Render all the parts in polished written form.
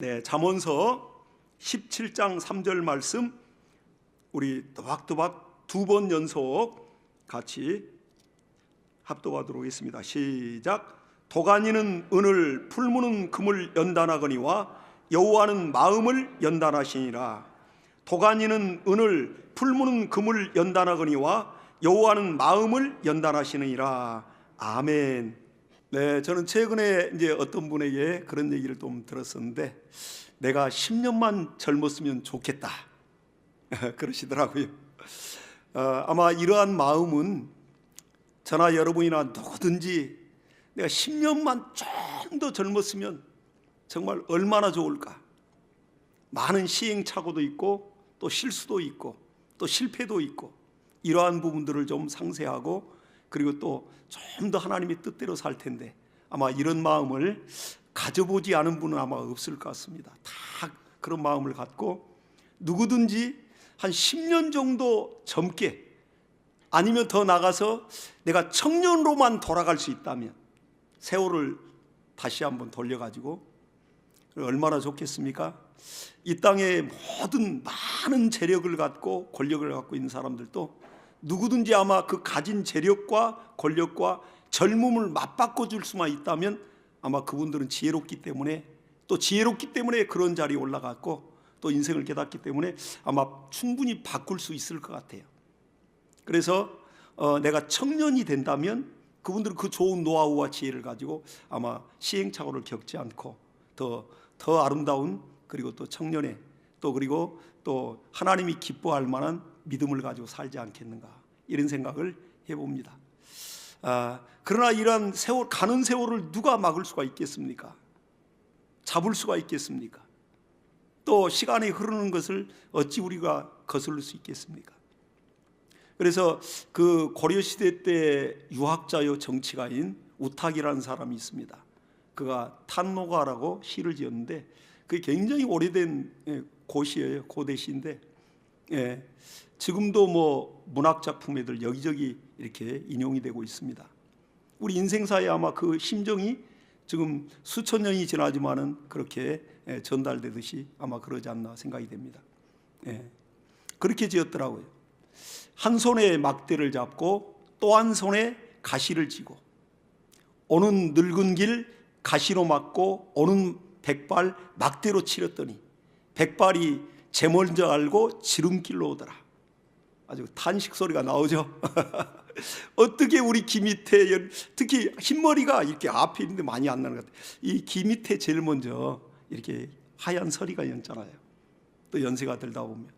네, 잠언서 17장 3절 말씀 우리 또박또박 두 번 연속 같이 합독하도록 하겠습니다. 시작. 도가니는 은을, 풀무는 금을 연단하거니와 여호와는 마음을 연단하시니라. 도가니는 은을, 풀무는 금을 연단하거니와 여호와는 마음을 연단하시느니라. 아멘. 네, 저는 최근에 이제 어떤 분에게 그런 얘기를 좀 들었었는데, 내가 10년만 젊었으면 좋겠다 그러시더라고요. 아마 이러한 마음은 저나 여러분이나 누구든지 내가 10년만 좀 더 젊었으면 정말 얼마나 좋을까. 많은 시행착오도 있고 또 실수도 있고 또 실패도 있고, 이러한 부분들을 좀 상쇄하고 그리고 또 좀 더 하나님의 뜻대로 살 텐데, 아마 이런 마음을 가져보지 않은 분은 아마 없을 것 같습니다. 다 그런 마음을 갖고 누구든지 한 10년 정도 젊게, 아니면 더 나가서 내가 청년으로만 돌아갈 수 있다면 세월을 다시 한번 돌려가지고 얼마나 좋겠습니까? 이 땅에 모든 많은 재력을 갖고 권력을 갖고 있는 사람들도 누구든지 아마 그 가진 재력과 권력과 젊음을 맞바꿔 줄 수만 있다면 아마 그분들은 지혜롭기 때문에, 또 지혜롭기 때문에 그런 자리에 올라갔고 또 인생을 깨닫기 때문에 아마 충분히 바꿀 수 있을 것 같아요. 그래서 내가 청년이 된다면 그분들은 그 좋은 노하우와 지혜를 가지고 아마 시행착오를 겪지 않고 더 아름다운, 그리고 또 청년의, 또 그리고 또 하나님이 기뻐할 만한 믿음을 가지고 살지 않겠는가, 이런 생각을 해봅니다. 그러나 이러한 가는 세월을 누가 막을 수가 있겠습니까? 잡을 수가 있겠습니까? 또 시간이 흐르는 것을 어찌 우리가 거스를 수 있겠습니까? 그래서 그 고려시대 때 유학자요 정치가인 우탁이라는 사람이 있습니다. 그가 탄노가라고 시를 지었는데, 그게 굉장히 오래된 고시예요. 고대시인데, 지금도 뭐 문학 작품에들 여기저기 이렇게 인용이 되고 있습니다. 우리 인생사에 아마 그 심정이 지금 수천 년이 지나지만은 그렇게 전달되듯이 아마 그러지 않나 생각이 됩니다. 그렇게 지었더라고요. 한 손에 막대를 잡고 또 한 손에 가시를 쥐고, 오는 늙은 길 가시로 막고 오는 백발 막대로 치렀더니 백발이 제 먼저 알고 지름길로 오더라. 아주 탄식 소리가 나오죠. 어떻게 우리 귀 밑에, 특히 흰머리가 이렇게 앞에 있는데 많이 안 나는 것 같아요. 이 귀 밑에 제일 먼저 이렇게 하얀 서리가 있잖아요. 또 연세가 들다 보면.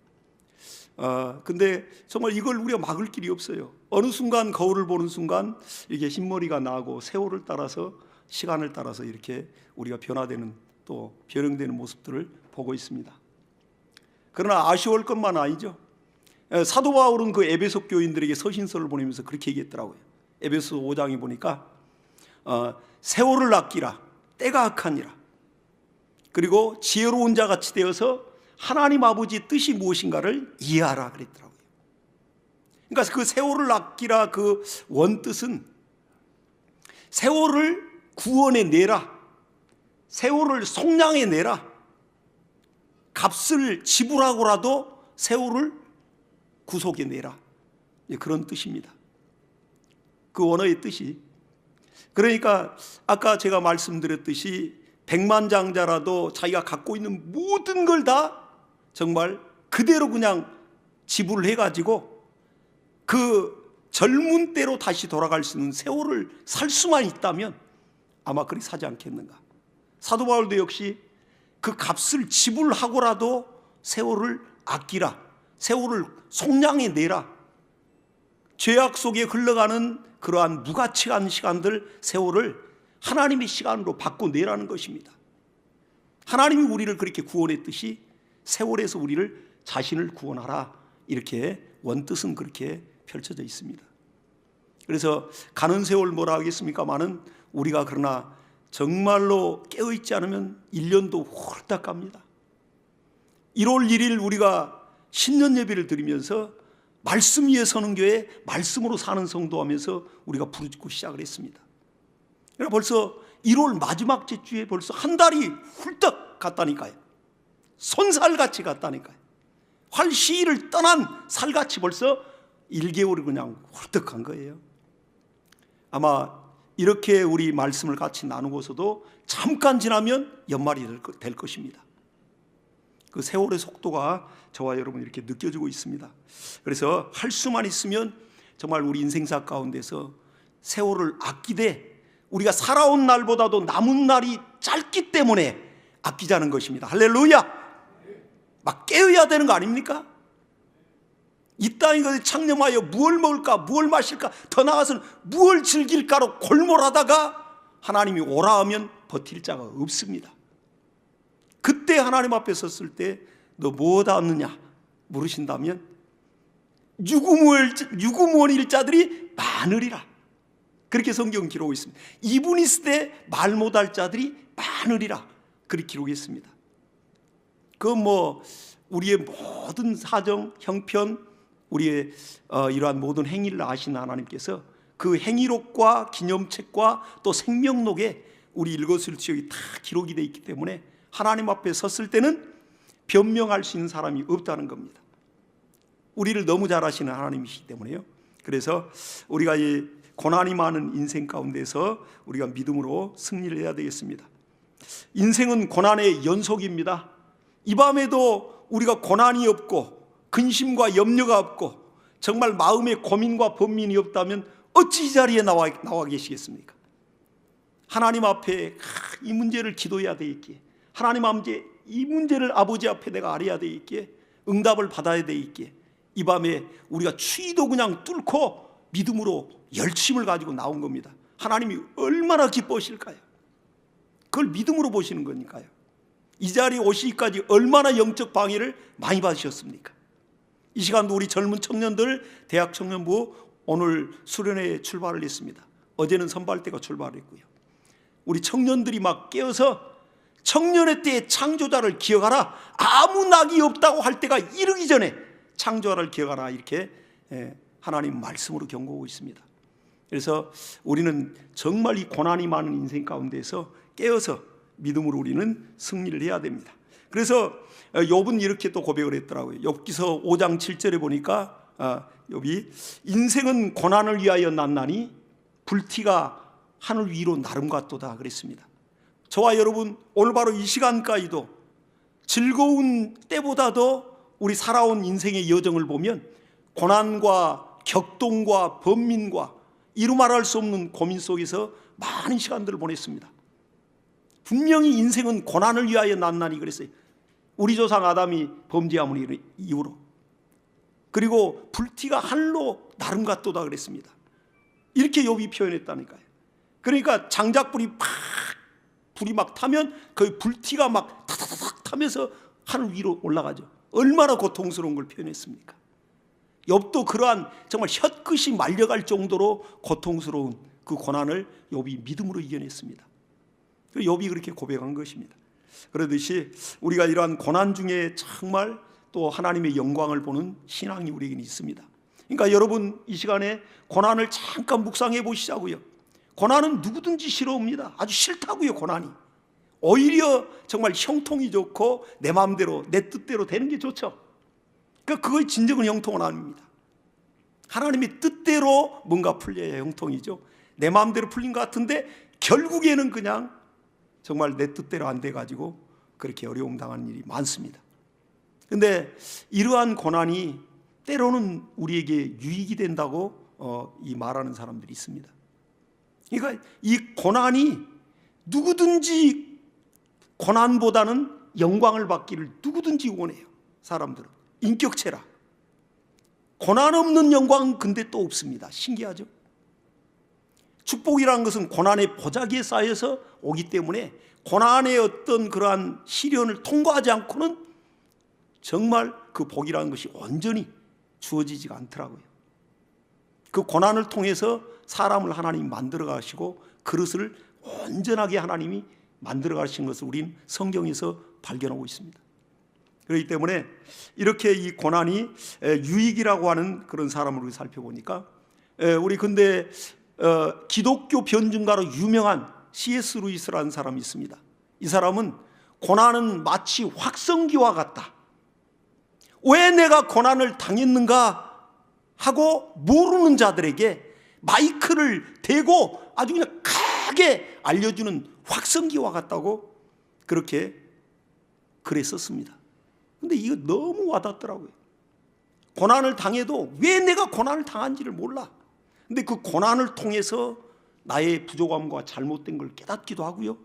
근데 정말 이걸 우리가 막을 길이 없어요. 어느 순간 거울을 보는 순간 이게 흰머리가 나고 세월을 따라서, 시간을 따라서 이렇게 우리가 변화되는, 또 변형되는 모습들을 보고 있습니다. 그러나 아쉬울 것만 아니죠. 사도 바울은 그 에베소 교인들에게 서신서를 보내면서 그렇게 얘기했더라고요. 에베소 5장에 보니까 세월을 아끼라, 때가 악하니라, 그리고 지혜로운 자같이 되어서 하나님 아버지의 뜻이 무엇인가를 이해하라 그랬더라고요. 그러니까 그 세월을 아끼라, 그 원뜻은 세월을 구원해 내라, 세월을 속량해 내라, 값을 지불하고라도 세월을 구속해 내라, 그런 뜻입니다. 그 원어의 뜻이. 그러니까 아까 제가 말씀드렸듯이 백만장자라도 자기가 갖고 있는 모든 걸 다 정말 그대로 그냥 지불을 해가지고 그 젊은 때로 다시 돌아갈 수 있는 세월을 살 수만 있다면 아마 그리 사지 않겠는가. 사도 바울도 역시 그 값을 지불하고라도 세월을 아끼라, 세월을 속량해 내라, 죄악 속에 흘러가는 그러한 무가치한 시간들, 세월을 하나님의 시간으로 바꿔내라는 것입니다. 하나님이 우리를 그렇게 구원했듯이 세월에서 우리를, 자신을 구원하라, 이렇게 원뜻은 그렇게 펼쳐져 있습니다. 그래서 가는 세월 뭐라 하겠습니까마는, 우리가 그러나 정말로 깨어있지 않으면 1년도 홀딱 갑니다. 1월 1일 우리가 신년 예배를 드리면서 말씀 위에 서는 교회, 말씀으로 사는 성도 하면서 우리가 부르짖고 시작을 했습니다. 그러니까 벌써 1월 마지막 주에 벌써 한 달이 훌떡 같다니까요. 손살같이 같다니까요. 활 시위를 떠난 살같이 벌써 1개월이 그냥 훌떡한 거예요. 아마 이렇게 우리 말씀을 같이 나누고서도 잠깐 지나면 연말이 될 것입니다. 그 세월의 속도가 저와 여러분 이렇게 느껴지고 있습니다. 그래서 할 수만 있으면 정말 우리 인생사 가운데서 세월을 아끼되 우리가 살아온 날보다도 남은 날이 짧기 때문에 아끼자는 것입니다. 할렐루야! 막 깨어야 되는 거 아닙니까? 이 땅에 것에 창념하여 무엇을 먹을까, 무엇을 마실까, 더 나아가서는 무엇을 즐길까로 골몰하다가 하나님이 오라 하면 버틸 자가 없습니다. 그때 하나님 앞에 섰을 때 너 뭐다 얻느냐 물으신다면 유구무원일 자들이 많으리라. 그렇게 성경 기록하고 있습니다. 이분 있을 때 말 못할 자들이 많으리라. 그렇게 기록했습니다. 우리의 모든 사정, 형편, 우리의 이러한 모든 행위를 아시는 하나님께서 그 행위록과 기념책과 또 생명록에 우리 일거수일투족이 다 기록이 되어 있기 때문에 하나님 앞에 섰을 때는 변명할 수 있는 사람이 없다는 겁니다. 우리를 너무 잘 아시는 하나님이시기 때문에요. 그래서 우리가 이 고난이 많은 인생 가운데서 우리가 믿음으로 승리를 해야 되겠습니다. 인생은 고난의 연속입니다. 이 밤에도 우리가 고난이 없고 근심과 염려가 없고 정말 마음에 고민과 번민이 없다면 어찌 이 자리에 나와 계시겠습니까? 하나님 앞에 이 문제를 기도해야 되겠기에, 하나님 앞에 이 문제를 아버지 앞에 내가 알아야 되겠기에, 응답을 받아야 되겠기에 이 밤에 우리가 추위도 그냥 뚫고 믿음으로 열심을 가지고 나온 겁니다. 하나님이 얼마나 기뻐하실까요? 그걸 믿음으로 보시는 거니까요. 이 자리에 오시기까지 얼마나 영적 방해를 많이 받으셨습니까? 이 시간도 우리 젊은 청년들, 대학 청년부 오늘 수련회에 출발을 했습니다. 어제는 선발대가 출발했고요. 우리 청년들이 막 깨어서 청년의 때의 창조자를 기억하라, 아무 낙이 없다고 할 때가 이르기 전에 창조자를 기억하라, 이렇게 하나님 말씀으로 경고하고 있습니다. 그래서 우리는 정말 이 고난이 많은 인생 가운데서 깨어서 믿음으로 우리는 승리를 해야 됩니다. 그래서 욥은 이렇게 또 고백을 했더라고요. 욥기서 5장 7절에 보니까 욥이 인생은 고난을 위하여 났나니 불티가 하늘 위로 나름 같도다 그랬습니다. 저와 여러분 오늘 바로 이 시간까지도 즐거운 때보다도 우리 살아온 인생의 여정을 보면 고난과 격동과 번민과 이루 말할 수 없는 고민 속에서 많은 시간들을 보냈습니다. 분명히 인생은 고난을 위하여 났나니 그랬어요. 우리 조상 아담이 범죄함을 이후로. 그리고 불티가 하늘로 나름 같도다 그랬습니다. 이렇게 욥이 표현했다니까요. 그러니까 장작불이 불이 막 타면 그 불티가 막 타타닥 타면서 하늘 위로 올라가죠. 얼마나 고통스러운 걸 표현했습니까? 욥도 그러한 정말 혀끝이 말려갈 정도로 고통스러운 그 고난을 욥이 믿음으로 이겨냈습니다. 욥이 그렇게 고백한 것입니다. 그러듯이 우리가 이러한 고난 중에 정말 또 하나님의 영광을 보는 신앙이 우리에게는 있습니다. 그러니까 여러분 이 시간에 고난을 잠깐 묵상해 보시자고요. 고난은 누구든지 싫어합니다. 아주 싫다고요. 고난이 오히려 정말 형통이 좋고 내 마음대로 내 뜻대로 되는 게 좋죠. 그러니까 그거의 진정한 형통은 아닙니다. 하나님의 뜻대로 뭔가 풀려야 형통이죠. 내 마음대로 풀린 것 같은데 결국에는 그냥 정말 내 뜻대로 안 돼가지고 그렇게 어려움 당하는 일이 많습니다. 그런데 이러한 고난이 때로는 우리에게 유익이 된다고 이 말하는 사람들이 있습니다. 그러니까 이 고난이 누구든지 고난보다는 영광을 받기를 누구든지 원해요. 사람들은 인격체라. 고난 없는 영광은 근데 또 없습니다. 신기하죠? 축복이라는 것은 고난의 보자기에 쌓여서 오기 때문에 고난의 어떤 그러한 시련을 통과하지 않고는 정말 그 복이라는 것이 온전히 주어지지가 않더라고요. 그 고난을 통해서 사람을 하나님이 만들어 가시고 그릇을 온전하게 하나님이 만들어 가신 것을 우린 성경에서 발견하고 있습니다. 그렇기 때문에 이렇게 이 고난이 유익이라고 하는 그런 사람을 우리 살펴보니까 우리 근데 기독교 변증가로 유명한 C.S. 루이스라는 사람이 있습니다. 이 사람은 고난은 마치 확성기와 같다. 왜 내가 고난을 당했는가 하고 모르는 자들에게 마이크를 대고 아주 그냥 크게 알려주는 확성기와 같다고 그렇게 글에 썼습니다. 근데 이거 너무 와닿더라고요. 고난을 당해도 왜 내가 고난을 당한지를 몰라. 근데 그 고난을 통해서 나의 부족함과 잘못된 걸 깨닫기도 하고요.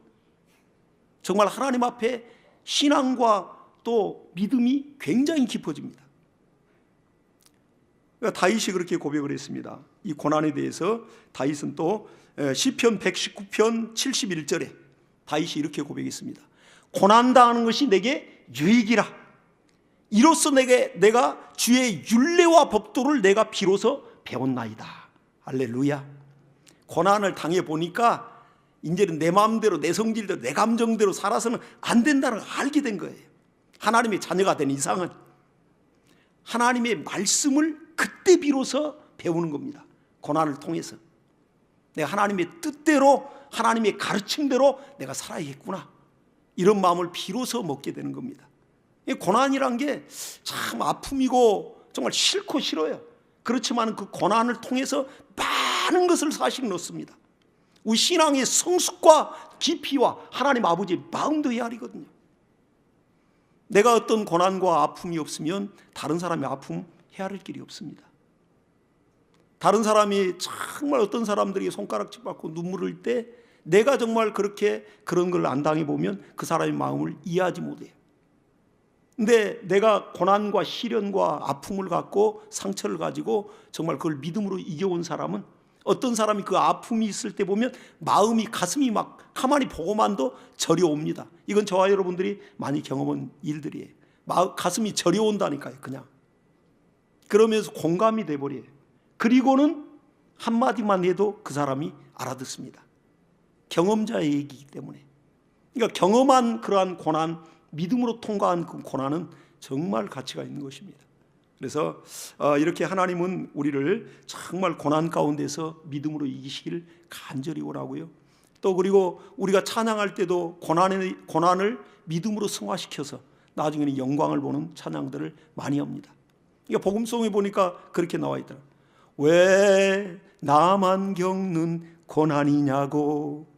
정말 하나님 앞에 신앙과 또 믿음이 굉장히 깊어집니다. 그러니까 다윗이 그렇게 고백을 했습니다. 이 고난에 대해서 다윗은 또 시편 119편 71절에 다윗이 이렇게 고백했습니다. 고난당하는 것이 내게 유익이라. 이로써 내가 주의 율례와 법도를 내가 비로소 배웠나이다. 할렐루야. 고난을 당해보니까 이제는 내 마음대로 내 성질대로 내 감정대로 살아서는 안 된다는 걸 알게 된 거예요. 하나님의 자녀가 된 이상은 하나님의 말씀을 그때 비로소 배우는 겁니다. 고난을 통해서 내가 하나님의 뜻대로 하나님의 가르침대로 내가 살아야겠구나, 이런 마음을 비로소 먹게 되는 겁니다. 고난이란 게 참 아픔이고 정말 싫고 싫어요. 그렇지만 그 고난을 통해서 많은 것을 사실 넣습니다. 우리 신앙의 성숙과 깊이와 하나님 아버지의 마음도 헤아리거든요. 내가 어떤 고난과 아픔이 없으면 다른 사람의 아픔 헤아릴 길이 없습니다. 다른 사람이 정말 어떤 사람들이 손가락질 받고 눈물 흘릴 때 내가 정말 그런 걸 안 당해보면 그 사람의 마음을 이해하지 못해요. 근데 내가 고난과 시련과 아픔을 갖고 상처를 가지고 정말 그걸 믿음으로 이겨온 사람은, 어떤 사람이 그 아픔이 있을 때 보면 마음이, 가슴이 막 가만히 보고만도 저려옵니다. 이건 저와 여러분들이 많이 경험한 일들이에요. 가슴이 저려온다니까요. 그냥 그러면서 공감이 돼버려요. 그리고는 한마디만 해도 그 사람이 알아듣습니다. 경험자의 얘기이기 때문에. 그러니까 경험한 그러한 고난, 믿음으로 통과한 그 고난은 정말 가치가 있는 것입니다. 그래서 이렇게 하나님은 우리를 정말 고난 가운데서 믿음으로 이기시기를 간절히 원하고요. 또 그리고 우리가 찬양할 때도 고난을 믿음으로 승화시켜서 나중에는 영광을 보는 찬양들을 많이 합니다. 그러니까 복음송에 보니까 그렇게 나와 있더라고요. 왜 나만 겪는 고난이냐고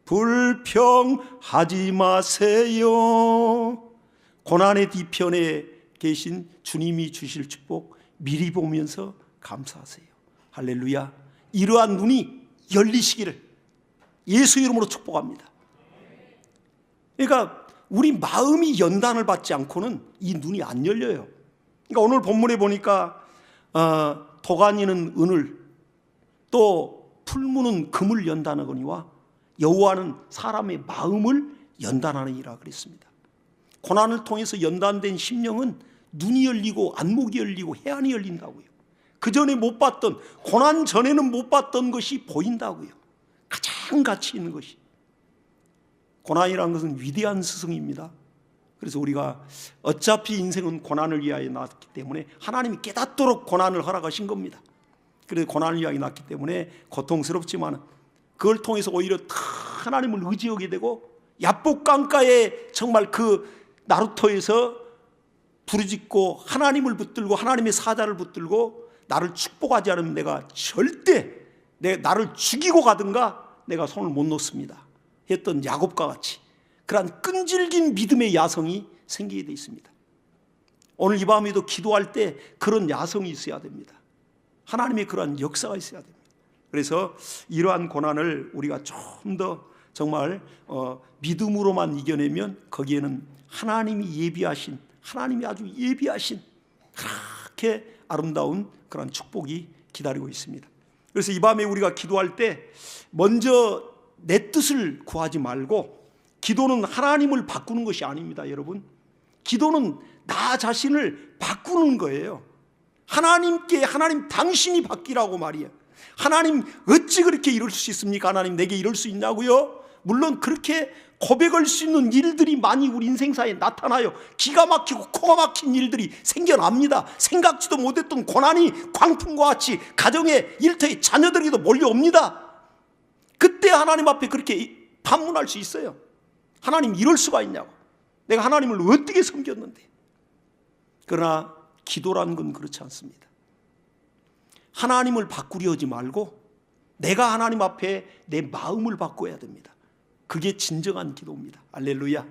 불평하지 마세요. 고난의 뒤편에 계신 주님이 주실 축복 미리 보면서 감사하세요. 할렐루야. 이러한 눈이 열리시기를 예수 이름으로 축복합니다. 그러니까 우리 마음이 연단을 받지 않고는 이 눈이 안 열려요. 그러니까 오늘 본문에 보니까 도가니는 은을, 또 풀무는 금을 연단하거니와 여호와는 사람의 마음을 연단하느니라 그랬습니다. 고난을 통해서 연단된 심령은 눈이 열리고 안목이 열리고 해안이 열린다고요. 그 전에 못 봤던, 고난 전에는 못 봤던 것이 보인다고요. 가장 가치 있는 것이. 고난이라는 것은 위대한 스승입니다. 그래서 우리가 어차피 인생은 고난을 위하여 났기 때문에 하나님이 깨닫도록 고난을 허락하신 겁니다. 그래서 고난을 위하여 났기 때문에 고통스럽지만 그걸 통해서 오히려 하나님을 의지하게 되고, 야복강가에 정말 그 나루토에서 부르짖고 하나님을 붙들고 하나님의 사자를 붙들고 나를 축복하지 않으면 내가 절대 나를 죽이고 가든가 내가 손을 못 놓습니다 했던 야곱과 같이 그러한 끈질긴 믿음의 야성이 생기게 되어 있습니다. 오늘 이 밤에도 기도할 때 그런 야성이 있어야 됩니다. 하나님의 그러한 역사가 있어야 됩니다. 그래서 이러한 고난을 우리가 좀 더 정말 믿음으로만 이겨내면 거기에는 하나님이 예비하신, 하나님이 아주 예비하신 그렇게 아름다운 그런 축복이 기다리고 있습니다. 그래서 이 밤에 우리가 기도할 때 먼저 내 뜻을 구하지 말고, 기도는 하나님을 바꾸는 것이 아닙니다. 여러분, 기도는 나 자신을 바꾸는 거예요. 하나님 당신이 바뀌라고 말이에요. 하나님 어찌 그렇게 이럴 수 있습니까? 하나님 내게 이럴 수 있냐고요? 물론 그렇게 고백할 수 있는 일들이 많이 우리 인생사에 나타나요. 기가 막히고 코가 막힌 일들이 생겨납니다. 생각지도 못했던 고난이 광풍과 같이 가정에, 일터에, 자녀들에게도 몰려옵니다. 그때 하나님 앞에 그렇게 반문할 수 있어요. 하나님 이럴 수가 있냐고. 내가 하나님을 어떻게 섬겼는데. 그러나 기도란 건 그렇지 않습니다. 하나님을 바꾸려 하지 말고 내가 하나님 앞에 내 마음을 바꿔야 됩니다. 그게 진정한 기도입니다. 할렐루야.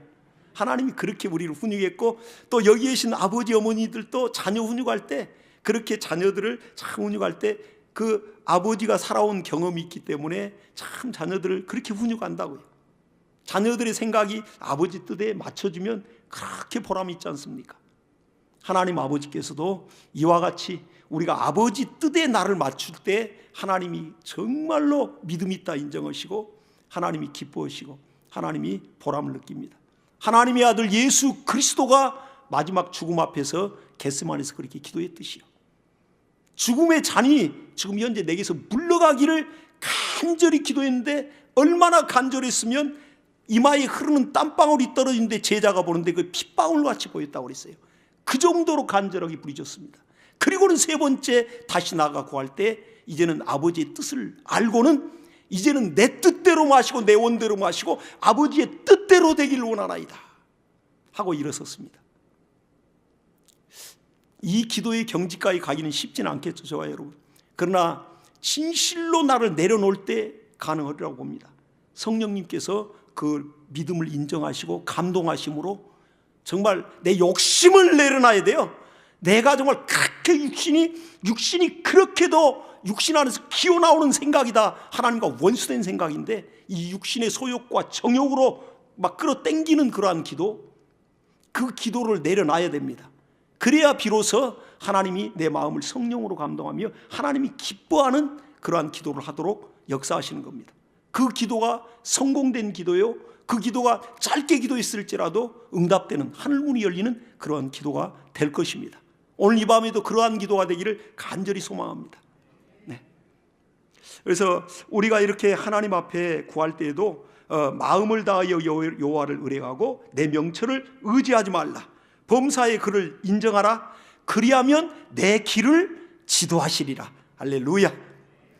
하나님이 그렇게 우리를 훈육했고, 또 여기 계신 아버지 어머니들도 자녀 훈육할 때, 그렇게 자녀들을 참 훈육할 때 그 아버지가 살아온 경험이 있기 때문에 참 자녀들을 그렇게 훈육한다고요. 자녀들의 생각이 아버지 뜻에 맞춰주면 그렇게 보람이 있지 않습니까? 하나님 아버지께서도 이와 같이 우리가 아버지 뜻에 나를 맞출 때 하나님이 정말로 믿음이 있다 인정하시고, 하나님이 기뻐하시고, 하나님이 보람을 느낍니다. 하나님의 아들 예수 그리스도가 마지막 죽음 앞에서 겟세마네에서 그렇게 기도했듯이요, 죽음의 잔이 지금 현재 내게서 물러가기를 간절히 기도했는데, 얼마나 간절했으면 이마에 흐르는 땀방울이 떨어지는데 제자가 보는데 그 핏방울같이 보였다고 그랬어요. 그 정도로 간절하게 부르짖었습니다. 그리고는 세 번째 다시 나아가 구할 때, 이제는 아버지의 뜻을 알고는 이제는 내 뜻대로 마시고 내 원대로 마시고 아버지의 뜻대로 되기를 원하나이다 하고 일어섰습니다. 이 기도의 경지까지 가기는 쉽지는 않겠죠, 저와 여러분. 그러나 진실로 나를 내려놓을 때 가능하리라고 봅니다. 성령님께서 그 믿음을 인정하시고 감동하심으로 정말 내 욕심을 내려놔야 돼요. 내가 정말 그렇게 육신이 그렇게도 육신 안에서 기어나오는 생각이다, 하나님과 원수된 생각인데, 이 육신의 소욕과 정욕으로 막 끌어당기는 그러한 기도, 그 기도를 내려놔야 됩니다. 그래야 비로소 하나님이 내 마음을 성령으로 감동하며 하나님이 기뻐하는 그러한 기도를 하도록 역사하시는 겁니다. 그 기도가 성공된 기도요, 그 기도가 짧게 기도했을지라도 응답되는 하늘문이 열리는 그러한 기도가 될 것입니다. 오늘 이 밤에도 그러한 기도가 되기를 간절히 소망합니다. 네. 그래서 우리가 이렇게 하나님 앞에 구할 때에도 마음을 다하여 여호와를 의뢰하고 내 명철을 의지하지 말라, 범사의 그를 인정하라, 그리하면 내 길을 지도하시리라. 할렐루야.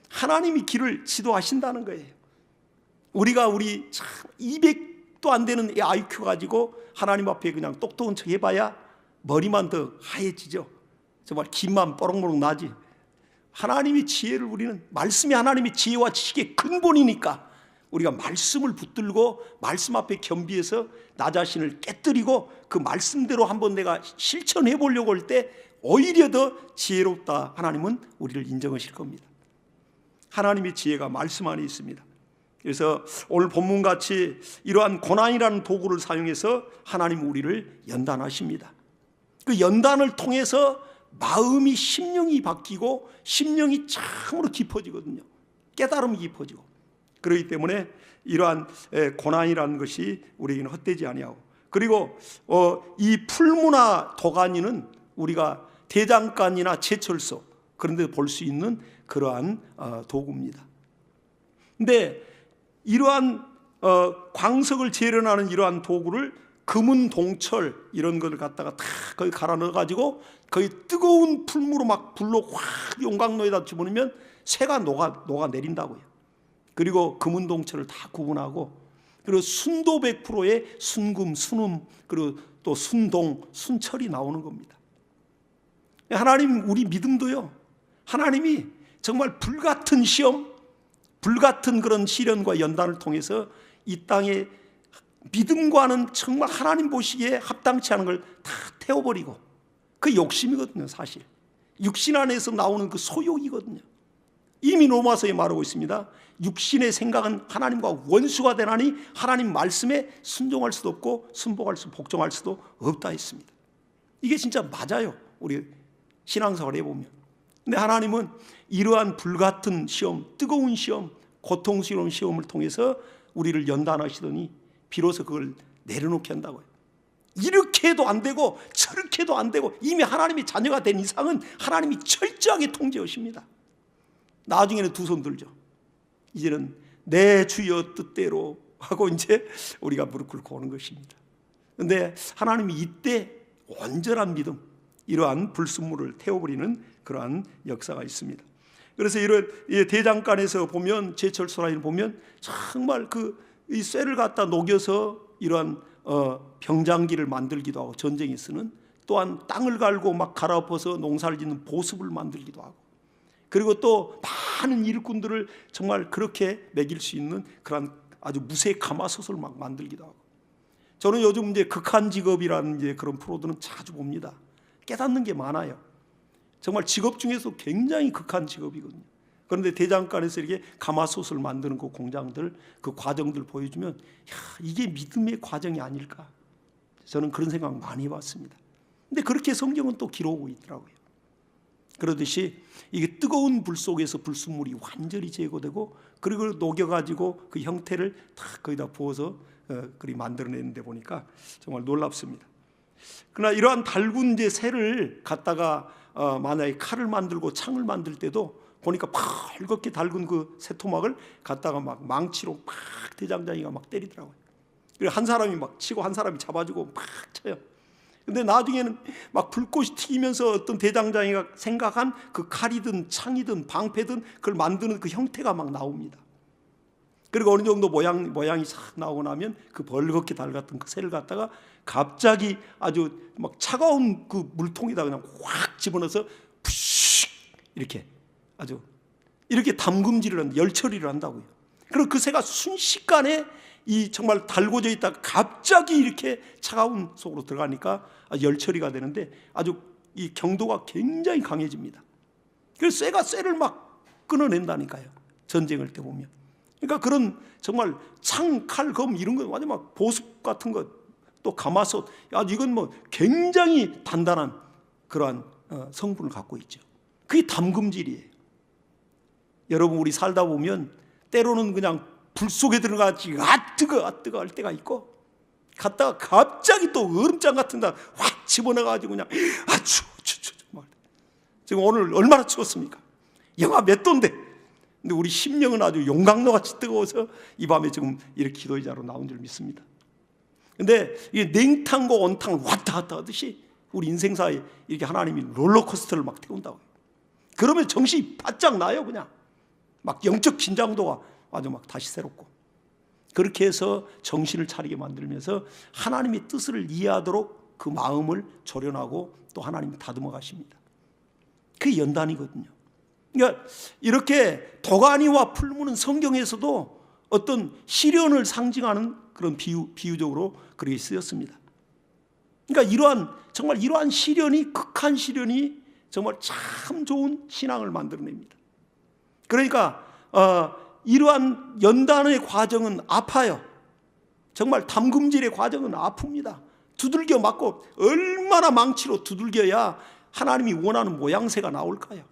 하나님이 길을 지도하신다는 거예요. 우리가 참 200도 안 되는 IQ 가지고 하나님 앞에 그냥 똑똑한 척 해봐야 머리만 더 하얘지죠. 정말 김만 뽀록뽀록 나지. 하나님의 지혜를 우리는, 말씀이 하나님의 지혜와 지식의 근본이니까 우리가 말씀을 붙들고 말씀 앞에 겸비해서 나 자신을 깨뜨리고 그 말씀대로 한번 내가 실천해 보려고 할 때 오히려 더 지혜롭다, 하나님은 우리를 인정하실 겁니다. 하나님의 지혜가 말씀 안에 있습니다. 그래서 오늘 본문같이 이러한 고난이라는 도구를 사용해서 하나님 우리를 연단하십니다. 그 연단을 통해서 마음이, 심령이 바뀌고 심령이 참으로 깊어지거든요. 깨달음이 깊어지고. 그렇기 때문에 이러한 고난이라는 것이 우리에게는 헛되지 아니하고, 그리고 이 풀무나 도가니는 우리가 대장간이나 제철소 그런 데 볼 수 있는 그러한 도구입니다. 근데 이러한 광석을 재련하는 이러한 도구를 금은 동철 이런 걸 갖다가 다 거기 갈아 넣어가지고 거기 뜨거운 풀무로 막 불로 확 용광로에다 집어넣으면 새가 녹아 내린다고요. 그리고 금은 동철을 다 구분하고, 그리고 순도 100%의 순금, 순음, 그리고 또 순동, 순철이 나오는 겁니다. 하나님 우리 믿음도요, 하나님이 정말 불같은 시험, 불같은 그런 시련과 연단을 통해서 이 땅에 믿음과는 정말 하나님 보시기에 합당치 않은 걸 다 태워버리고, 그 욕심이거든요. 사실 육신 안에서 나오는 그 소욕이거든요. 이미 로마서에 말하고 있습니다. 육신의 생각은 하나님과 원수가 되나니 하나님 말씀에 순종할 수도 없고 순복할 수, 복종할 수도 없다 했습니다. 이게 진짜 맞아요. 우리 신앙생활 해보면. 근데 하나님은 이러한 불같은 시험, 뜨거운 시험, 고통스러운 시험을 통해서 우리를 연단하시더니 비로소 그걸 내려놓게 한다고요. 이렇게 해도 안 되고 저렇게 해도 안 되고, 이미 하나님의 자녀가 된 이상은 하나님이 철저하게 통제하십니다. 나중에는 두 손 들죠. 이제는 내 주여 뜻대로 하고 이제 우리가 무릎 꿇고 오는 것입니다. 그런데 하나님이 이때 온전한 믿음, 이러한 불순물을 태워버리는 그러한 역사가 있습니다. 그래서 이런 대장간에서 보면, 제철소라인을 보면 정말 이 쇠를 갖다 녹여서 이러한 병장기를 만들기도 하고 전쟁에 쓰는, 또한 땅을 갈고 막 갈아엎어서 농사를 짓는 보습을 만들기도 하고, 그리고 또 많은 일꾼들을 정말 그렇게 먹일 수 있는 그런 아주 무쇠 가마솥을 막 만들기도 하고. 저는 요즘 이제 극한 직업이라는 이제 그런 프로들은 자주 봅니다. 깨닫는 게 많아요. 정말 직업 중에서 굉장히 극한 직업이거든요. 그런데 대장간에서 이렇게 가마솥을 만드는 그 공장들, 그 과정들 보여주면, 야, 이게 믿음의 과정이 아닐까, 저는 그런 생각 많이 해봤습니다. 근데 그렇게 성경은 또 기록하고 있더라고요. 그러듯이 이게 뜨거운 불 속에서 불순물이 완전히 제거되고, 그리고 녹여가지고 그 형태를 다 거기다 부어서 그리 만들어내는데 보니까 정말 놀랍습니다. 그러나 이러한 달군 이제 쇠를 갖다가 만약에 칼을 만들고 창을 만들 때도 보니까 벌겋게 달군 그 쇠토막을 갖다가 막 망치로 막 대장장이가 막 때리더라고요. 그리고 한 사람이 막 치고 한 사람이 잡아주고 막 쳐요. 근데 나중에는 막 불꽃이 튀기면서 어떤 대장장이가 생각한 그 칼이든 창이든 방패든 그걸 만드는 그 형태가 막 나옵니다. 그리고 어느 정도 모양이 싹 나오고 나면 그 벌겋게 달갔던 그 쇠를 갖다가 갑자기 아주 막 차가운 그 물통에다 그냥 확 집어넣어서 푸식 이렇게 아주 이렇게 담금질을 한다, 열처리를 한다고요. 그리고 그 새가 순식간에 이 정말 달궈져 있다가 갑자기 이렇게 차가운 속으로 들어가니까 열처리가 되는데 아주 이 경도가 굉장히 강해집니다. 그래서 쇠가 쇠를 막 끊어낸다니까요, 전쟁할 때 보면. 그러니까 그런 정말 창, 칼, 검 이런 거 완전 막 보습 같은 것, 또 가마솥, 이건 뭐 굉장히 단단한 그러한 성분을 갖고 있죠. 그게 담금질이에요. 여러분, 우리 살다 보면 때로는 그냥 불 속에 들어가지 뜨거 할 때가 있고, 갔다가 갑자기 또 얼음장 같은 데 확 집어넣어가지고 그냥 추워. 지금 오늘 얼마나 추웠습니까? 영하 몇 도인데. 근데 우리 심령은 아주 용광로같이 뜨거워서 이 밤에 지금 이렇게 기도 의자로 나온 줄 믿습니다. 근데 이게 냉탕과 온탕을 왔다 갔다 하듯이 우리 인생사에 이렇게 하나님이 롤러코스터를 막 태운다고요. 그러면 정신이 바짝 나요. 그냥 막 영적 긴장도가 아주 막 다시 새롭고, 그렇게 해서 정신을 차리게 만들면서 하나님의 뜻을 이해하도록 그 마음을 조련하고 또 하나님이 다듬어 가십니다. 그게 연단이거든요. 그러니까 이렇게 도가니와 풀무는 성경에서도 어떤 시련을 상징하는 그런 비유적으로 그렇게 쓰였습니다. 그러니까 정말 이러한 시련이, 극한 시련이 정말 참 좋은 신앙을 만들어냅니다. 그러니까 이러한 연단의 과정은 아파요. 정말 담금질의 과정은 아픕니다. 두들겨 맞고 얼마나 망치로 두들겨야 하나님이 원하는 모양새가 나올까요?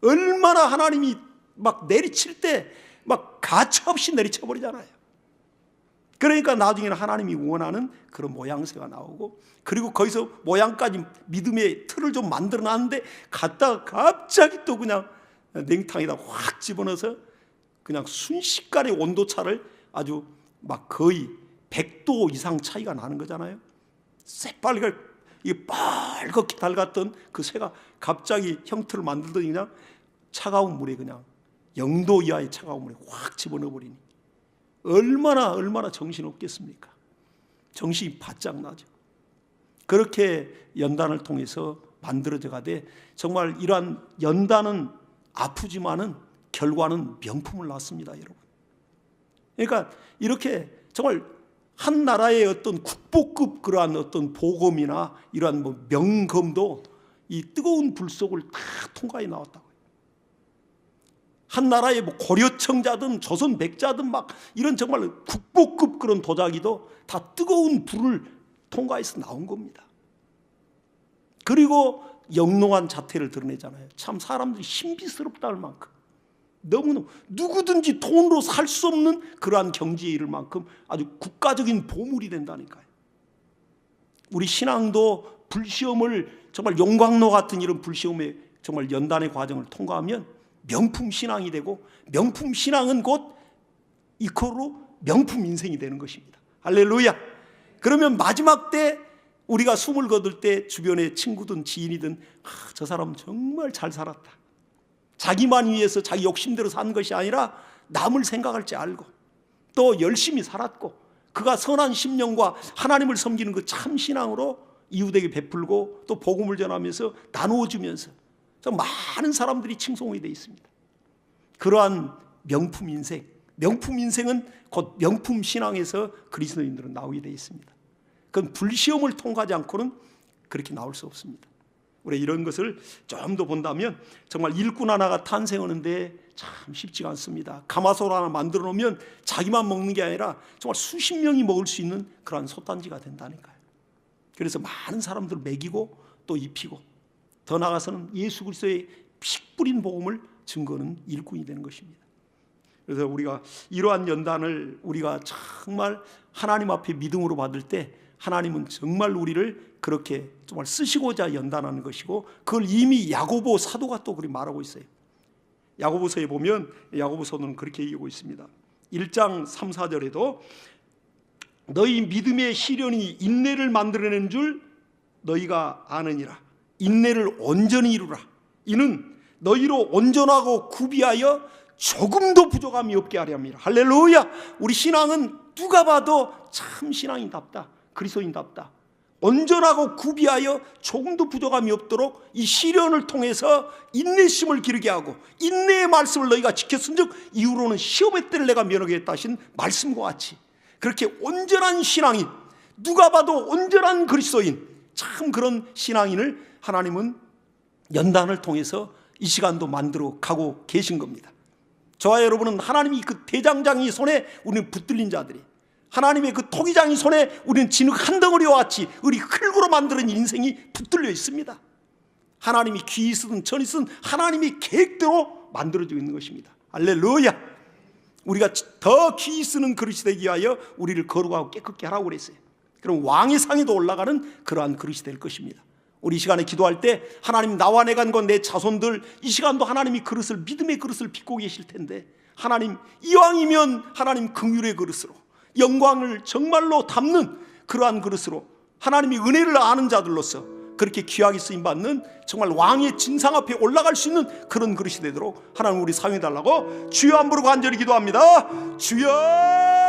얼마나 하나님이 막 내리칠 때 막 가차없이 내리쳐버리잖아요. 그러니까 나중에는 하나님이 원하는 그런 모양새가 나오고, 그리고 거기서 모양까지 믿음의 틀을 좀 만들어놨는데 갔다가 갑자기 또 그냥 냉탕에다 확 집어넣어서 그냥 순식간에 온도차를 아주 막 거의 100도 이상 차이가 나는 거잖아요. 새빨간 이게 빨갛게 달갔던 그 쇠가 갑자기 형태를 만들더니 그냥 차가운 물에, 그냥 0도 이하의 차가운 물에 확 집어넣어버리니 얼마나 정신없겠습니까? 정신이 바짝 나죠. 그렇게 연단을 통해서 만들어져 가되, 정말 이러한 연단은 아프지만은 결과는 명품을 낳습니다, 여러분. 그러니까 이렇게 정말 한 나라의 어떤 국보급 그러한 어떤 보검이나 이러한 뭐 명검도 이 뜨거운 불 속을 다 통과해 나왔다고요. 한 나라의 뭐 고려청자든 조선 백자든 막 이런 정말 국보급 그런 도자기도 다 뜨거운 불을 통과해서 나온 겁니다. 그리고 영롱한 자태를 드러내잖아요. 참 사람들이 신비스럽다 할 만큼, 너무너무 누구든지 돈으로 살 수 없는 그러한 경지에 이를 만큼 아주 국가적인 보물이 된다니까요. 우리 신앙도 불시험을, 정말 용광로 같은 이런 불시험의 정말 연단의 과정을 통과하면 명품 신앙이 되고, 명품 신앙은 곧 이코로 명품 인생이 되는 것입니다. 할렐루야. 그러면 마지막 때 우리가 숨을 거둘 때 주변의 친구든 지인이든 저 사람 정말 잘 살았다, 자기만 위해서 자기 욕심대로 산 것이 아니라 남을 생각할 줄 알고 또 열심히 살았고, 그가 선한 심령과 하나님을 섬기는 그 참 신앙으로 이웃에게 베풀고 또 복음을 전하면서 나누어주면서 많은 사람들이 칭송이 되어 있습니다. 그러한 명품 인생은 곧 명품 신앙에서 그리스도인들은 나오게 되어 있습니다. 그건 불시험을 통과하지 않고는 그렇게 나올 수 없습니다. 우리 이런 것을 좀 더 본다면 정말 일꾼 하나가 탄생하는데 참 쉽지가 않습니다. 가마솥 하나 만들어 놓으면 자기만 먹는 게 아니라 정말 수십 명이 먹을 수 있는 그러한 솥단지가 된다니까요. 그래서 많은 사람들을 먹이고 또 입히고 더 나아가서는 예수 그리스도의 피 뿌린 복음을 증거하는 일꾼이 되는 것입니다. 그래서 우리가 이러한 연단을 우리가 정말 하나님 앞에 믿음으로 받을 때 하나님은 정말 우리를 그렇게 정말 쓰시고자 연단하는 것이고, 그걸 이미 야고보 사도가 또 그렇게 말하고 있어요. 야고보서에 보면 야고보서는 그렇게 얘기하고 있습니다. 1장 3, 4절에도 너희 믿음의 시련이 인내를 만들어낸 줄 너희가 아느니라. 인내를 온전히 이루라. 이는 너희로 온전하고 구비하여 조금도 부족함이 없게 하려 함이라. 할렐루야. 우리 신앙은 누가 봐도 참 신앙인답다, 그리스도인답다. 온전하고 구비하여 조금도 부족함이 없도록 이 시련을 통해서 인내심을 기르게 하고 인내의 말씀을 너희가 지켰은즉 이후로는 시험의 때를 내가 면하겠다 하신 말씀과 같이 그렇게 온전한 신앙인, 누가 봐도 온전한 그리스도인, 참 그런 신앙인을 하나님은 연단을 통해서 이 시간도 만들어 가고 계신 겁니다. 저와 여러분은 하나님이 그 대장장이 손에 우리는 붙들린 자들이, 하나님의 그 토기장이 손에 우리는 진흙 한 덩어리와 같이 우리 흙으로 만드는 인생이 붙들려 있습니다. 하나님이 귀 있으든 전 있으든 하나님이 계획대로 만들어지고 있는 것입니다. 할렐루야. 우리가 더 귀 쓰는 그릇이 되기 위하여 우리를 거룩하고 깨끗게 하라고 그랬어요. 그럼 왕의 상에도 올라가는 그러한 그릇이 될 것입니다. 우리 이 시간에 기도할 때 하나님, 나와 내 간과 내 자손들, 이 시간도 하나님이 그릇을, 믿음의 그릇을 빚고 계실 텐데, 하나님 이왕이면 하나님 긍휼의 그릇으로 영광을 정말로 담는 그러한 그릇으로 하나님이 은혜를 아는 자들로서 그렇게 귀하게 쓰임받는 정말 왕의 진상 앞에 올라갈 수 있는 그런 그릇이 되도록 하나님 우리 사용해달라고 주여 한 부르고 간절히 기도합니다. 주여.